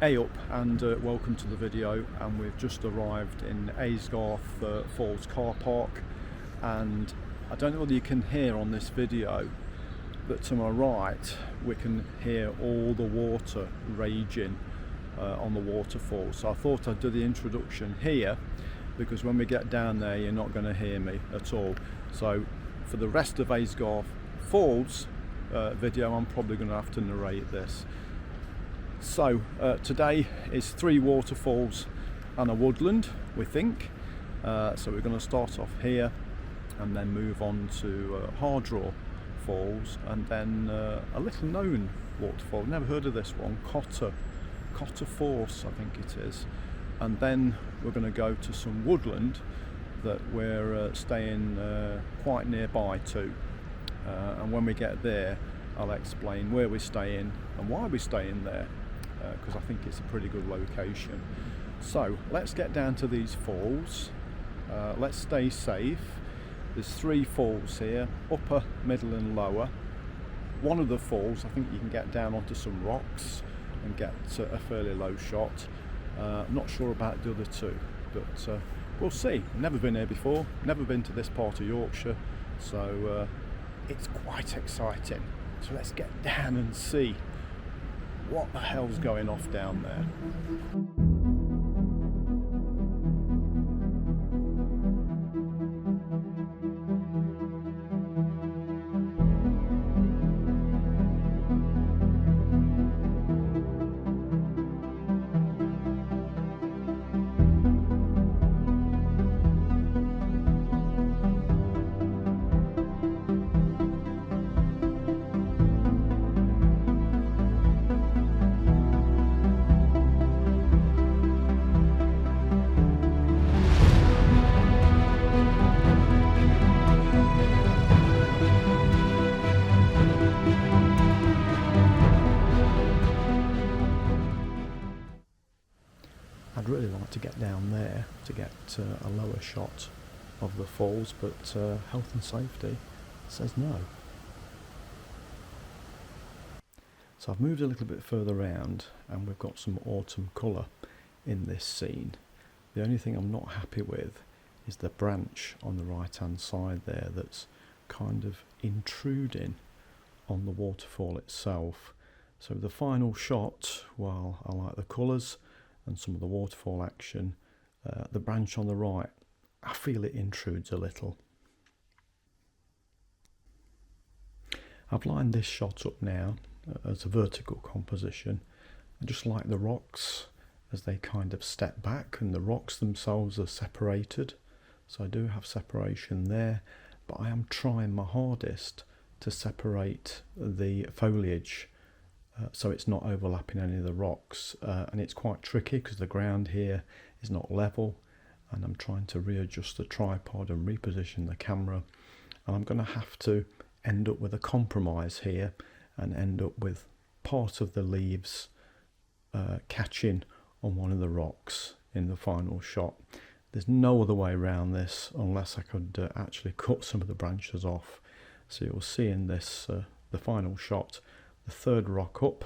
Hey up and welcome to the video. And we've just arrived in Aysgarth Falls car park, and I don't know whether you can hear on this video, but to my right we can hear all the water raging on the waterfall. So I thought I'd do the introduction here because when we get down there you're not going to hear me at all. So for the rest of Aysgarth Falls video I'm probably going to have to narrate this. So today is 3 waterfalls and a woodland, we think. So we're going to start off here and then move on to Hardraw Falls, and then a little known waterfall, never heard of this one, Cotter Force I think it is. And then we're going to go to some woodland that we're staying quite nearby to. And when we get there I'll explain where we're staying and why we're staying there, because I think it's a pretty good location. So let's get down to these falls. Let's stay safe. There's 3 falls here, upper, middle and lower. One of the falls I think you can get down onto some rocks and get a fairly low shot. Not sure about the other 2, but we'll see. Never been here before, never been to this part of Yorkshire, so it's quite exciting. So let's get down and see what the hell's going off down there. I'd really like to get down there to get a lower shot of the falls, but health and safety says no. So I've moved a little bit further around and we've got some autumn colour in this scene. The only thing I'm not happy with is the branch on the right hand side there that's kind of intruding on the waterfall itself. So the final shot, while I like the colours and some of the waterfall action, the branch on the right, I feel it intrudes a little. I've lined this shot up now as a vertical composition. I just like the rocks as they kind of step back, and the rocks themselves are separated, so I do have separation there, but I am trying my hardest to separate the foliage so it's not overlapping any of the rocks, and it's quite tricky because the ground here is not level, and I'm trying to readjust the tripod and reposition the camera, and I'm going to have to end up with a compromise here and end up with part of the leaves catching on one of the rocks in the final shot. There's no other way around this unless I could actually cut some of the branches off. So you'll see in this the final shot, the 3rd rock up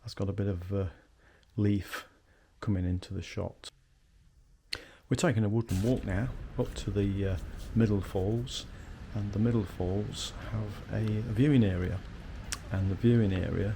has got a bit of leaf coming into the shot. We're taking a wooden walk now up to the middle falls, and the middle falls have a viewing area, and the viewing area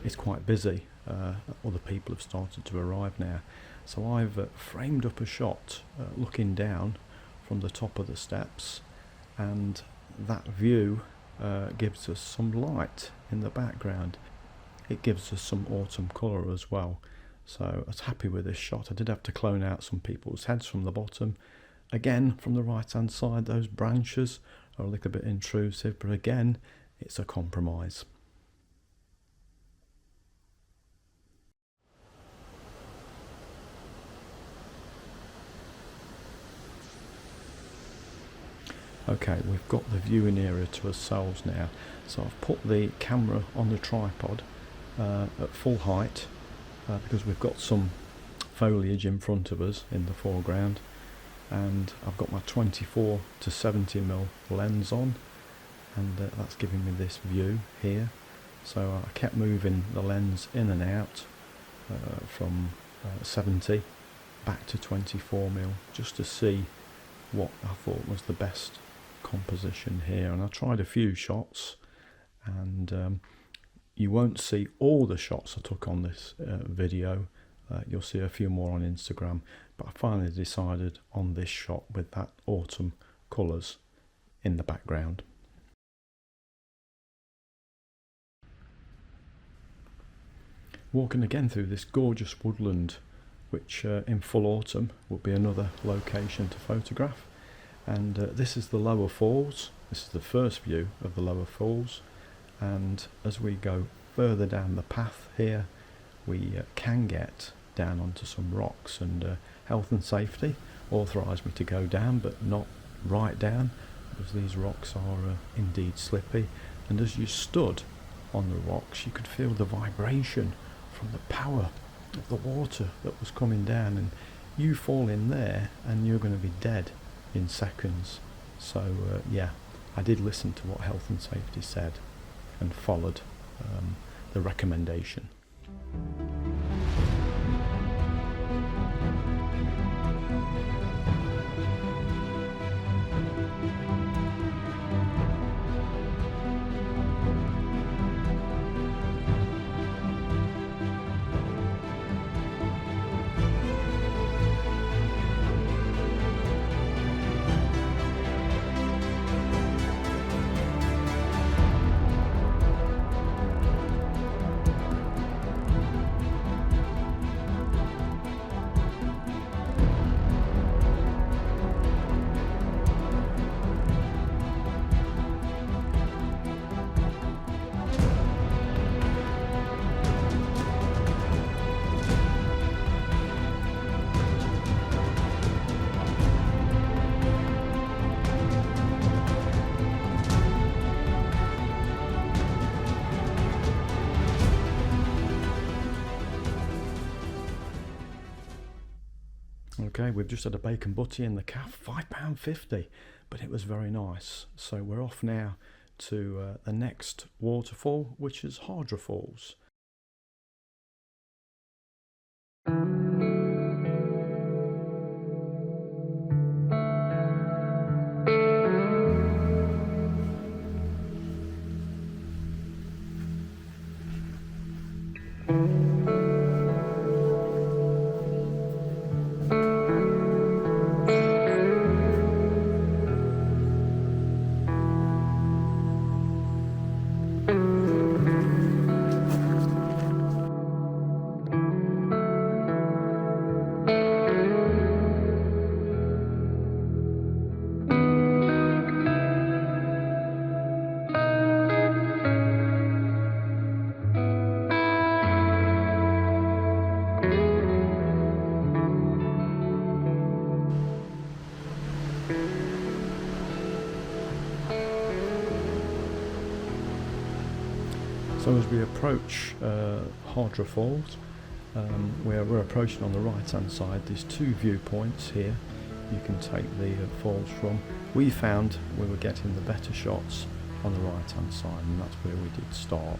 is quite busy. Other people have started to arrive now, so I've framed up a shot looking down from the top of the steps, and that view gives us some light in the background. It gives us some autumn colour as well, so I was happy with this shot. I did have to clone out some people's heads from the bottom. Again, from the right hand side, those branches are a little bit intrusive, but again it's a compromise. Okay, we've got the viewing area to ourselves now, so I've put the camera on the tripod at full height because we've got some foliage in front of us in the foreground, and I've got my 24 to 70mm lens on, and that's giving me this view here. So I kept moving the lens in and out from 70 back to 24mm, just to see what I thought was the best composition here. And I tried a few shots, and you won't see all the shots I took on this video. You'll see a few more on Instagram, but I finally decided on this shot with that autumn colours in the background. Walking again through this gorgeous woodland, which in full autumn will be another location to photograph. And this is the lower falls. This is the first view of the lower falls, and as we go further down the path here, we can get down onto some rocks, and health and safety authorised me to go down, but not right down, because these rocks are indeed slippy. And as you stood on the rocks, you could feel the vibration from the power of the water that was coming down, and you fall in there and you're going to be dead in seconds. So yeah, I did listen to what health and safety said and followed the recommendation. Okay, we've just had a bacon butty in the calf, £5.50, but it was very nice. So we're off now to the next waterfall, which is Hardraw Falls. So as we approach Hardraw Falls, we're approaching on the right hand side. There's two viewpoints here you can take the falls from. We found we were getting the better shots on the right hand side, and that's where we did start.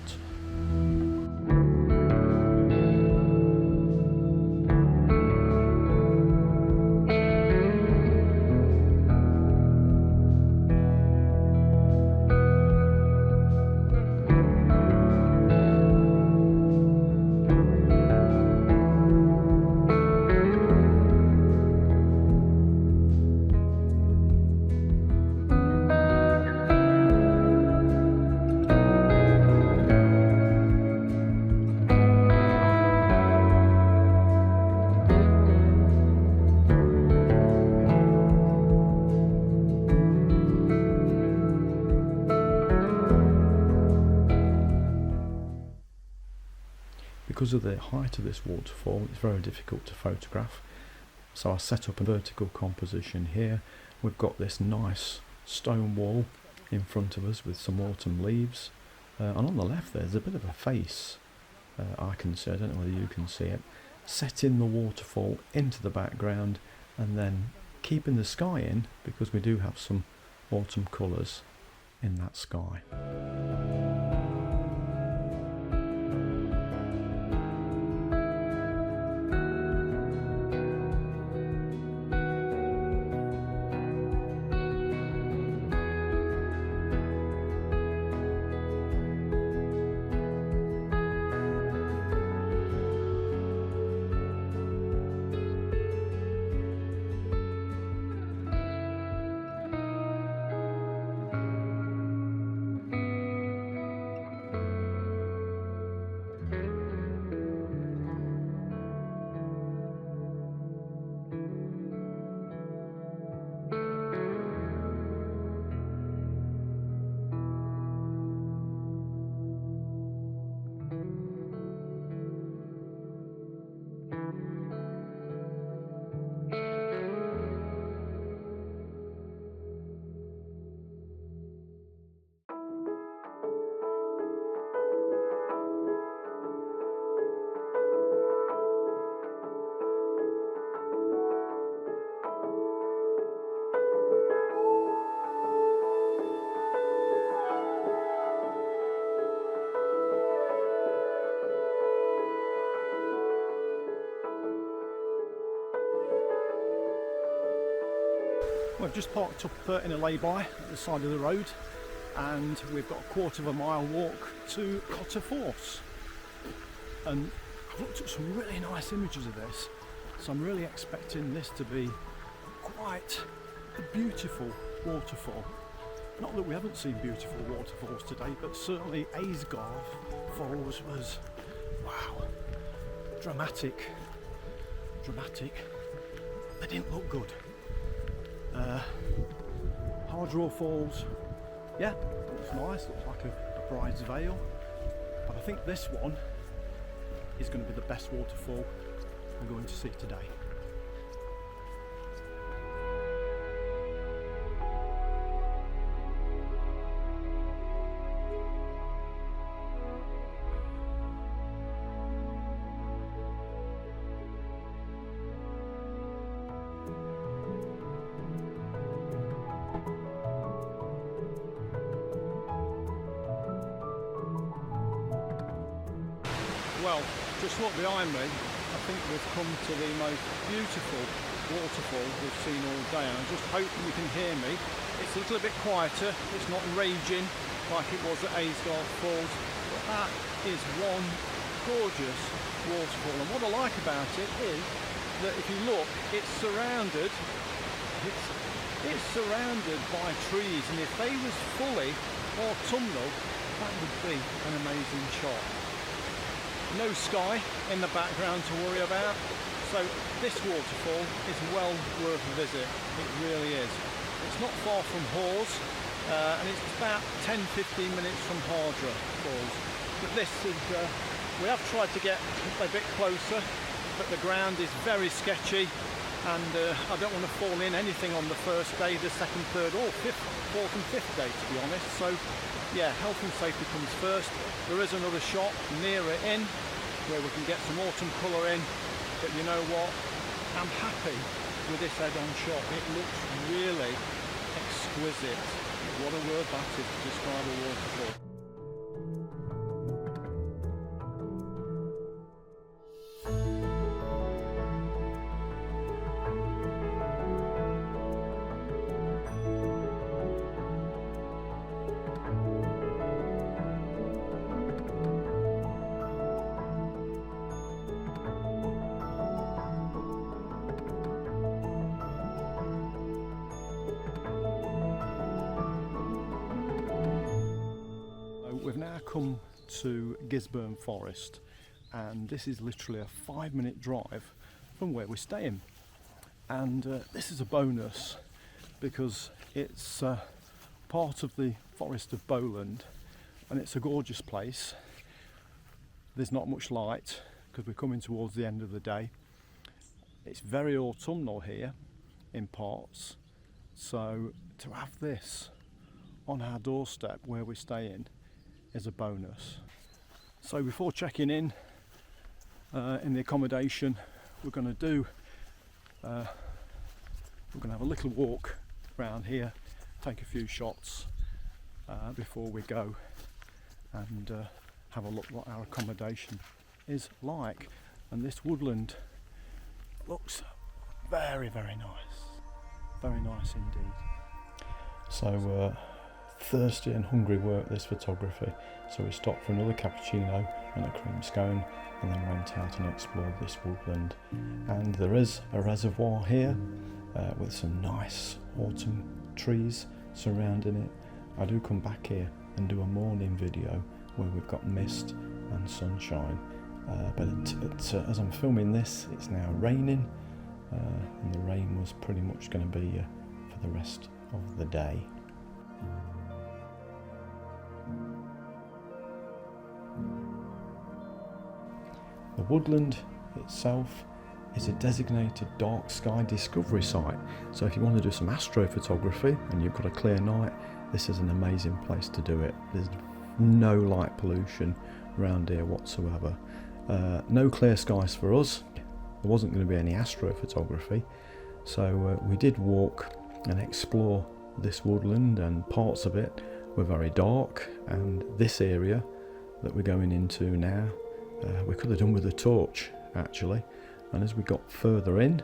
Because of the height of this waterfall, it's very difficult to photograph. So I set up a vertical composition here. We've got this nice stone wall in front of us with some autumn leaves. And on the left there's a bit of a face I can see, I don't know whether you can see it, setting the waterfall into the background and then keeping the sky in, because we do have some autumn colours in that sky. We've just parked up in a lay-by at the side of the road, and we've got a quarter of a mile walk to Cotter Force. And I've looked at some really nice images of this, so I'm really expecting this to be quite a beautiful waterfall. Not that we haven't seen beautiful waterfalls today, but certainly Aysgarth Falls was, wow, dramatic. They didn't look good. Hardraw Falls, yeah, looks nice, looks like a bride's veil. But I think this one is going to be the best waterfall we're going to see today. Well, just look behind me. I think we've come to the most beautiful waterfall we've seen all day, and I'm just hoping you can hear me. It's a little bit quieter, it's not raging like it was at Aysgarth Falls, but that is one gorgeous waterfall. And what I like about it is that if you look, it's surrounded by trees, and if they was fully autumnal, that would be an amazing shot. No sky in the background to worry about, so this waterfall is well worth a visit. It really is. It's not far from Hawes, and it's about 10-15 minutes from Hardraw Falls. But this is, we have tried to get a bit closer, but the ground is very sketchy, and I don't want to fall in anything on the first day, the second, third or fourth and fifth day, to be honest. So yeah, health and safety comes first. There is another shot nearer in where we can get some autumn colour in, but you know what, I'm happy with this head-on shot. It looks really exquisite. What a word that is to describe a waterfall. We've now come to Gisborne Forest, and this is literally a 5-minute drive from where we're staying. And this is a bonus because it's part of the Forest of Bolandfell, and it's a gorgeous place. There's not much light because we're coming towards the end of the day. It's very autumnal here in parts, so to have this on our doorstep where we're staying is a bonus. So before checking in the accommodation, we're going to have a little walk around here, take a few shots before we go, and have a look what our accommodation is like. And this woodland looks very, very nice indeed. So thirsty and hungry work, this photography, so we stopped for another cappuccino and a cream scone, and then went out and explored this woodland. And there is a reservoir here with some nice autumn trees surrounding it. I do come back here and do a morning video where we've got mist and sunshine, but as I'm filming this, it's now raining, and the rain was pretty much going to be for the rest of the day. The woodland itself is a designated dark sky discovery site, so if you want to do some astrophotography and you've got a clear night, this is an amazing place to do it. There's no light pollution around here whatsoever. No clear skies for us. There wasn't going to be any astrophotography, so we did walk and explore this woodland, and parts of it were very dark, and this area that we're going into now, we could have done with a torch actually. And as we got further in,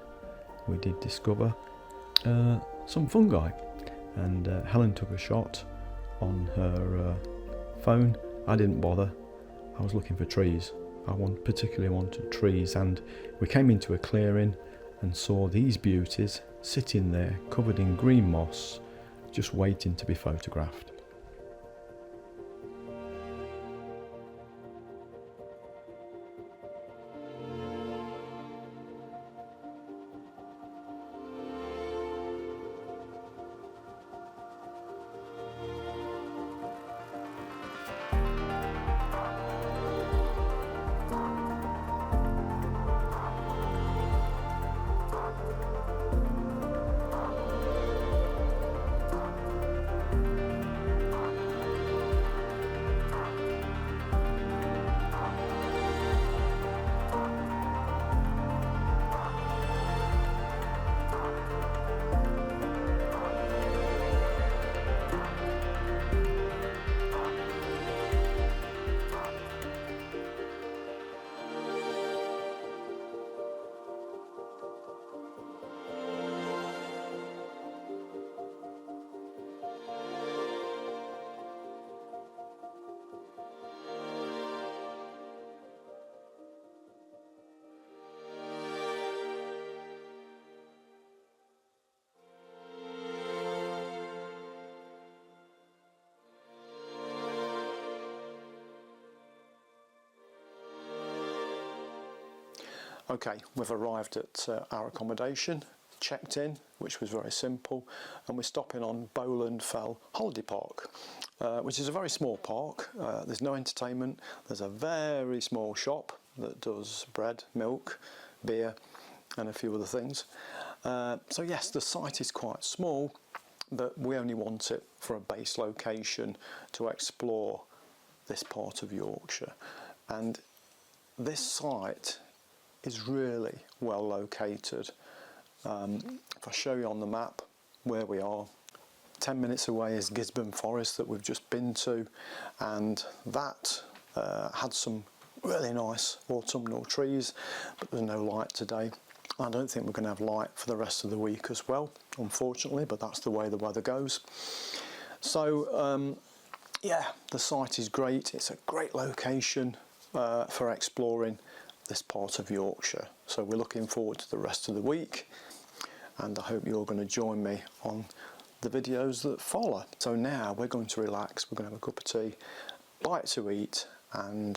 we did discover some fungi. And Helen took a shot on her phone. I didn't bother. I was looking for trees. I particularly wanted trees, and we came into a clearing and saw these beauties sitting there covered in green moss, just waiting to be photographed. Okay, we've arrived at our accommodation, checked in, which was very simple, and we're stopping on Bolandfell Holiday Park, which is a very small park. There's no entertainment. There's a very small shop that does bread, milk, beer and a few other things. So yes, the site is quite small, but we only want it for a base location to explore this part of Yorkshire. And this site is really well located. If I show you on the map where we are, 10 minutes away is Gisborne Forest that we've just been to, and that had some really nice autumnal trees, but there's no light today. I don't think we're going to have light for the rest of the week as well, unfortunately, but that's the way the weather goes. So yeah, the site is great. It's a great location for exploring this part of Yorkshire. So we're looking forward to the rest of the week, and I hope you're going to join me on the videos that follow. So now we're going to relax, we're going to have a cup of tea, bite to eat, and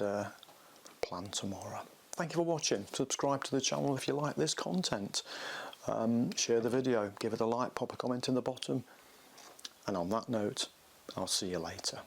plan tomorrow. Thank you for watching. Subscribe to the channel if you like this content. Share the video, give it a like, pop a comment in the bottom, and on that note, I'll see you later.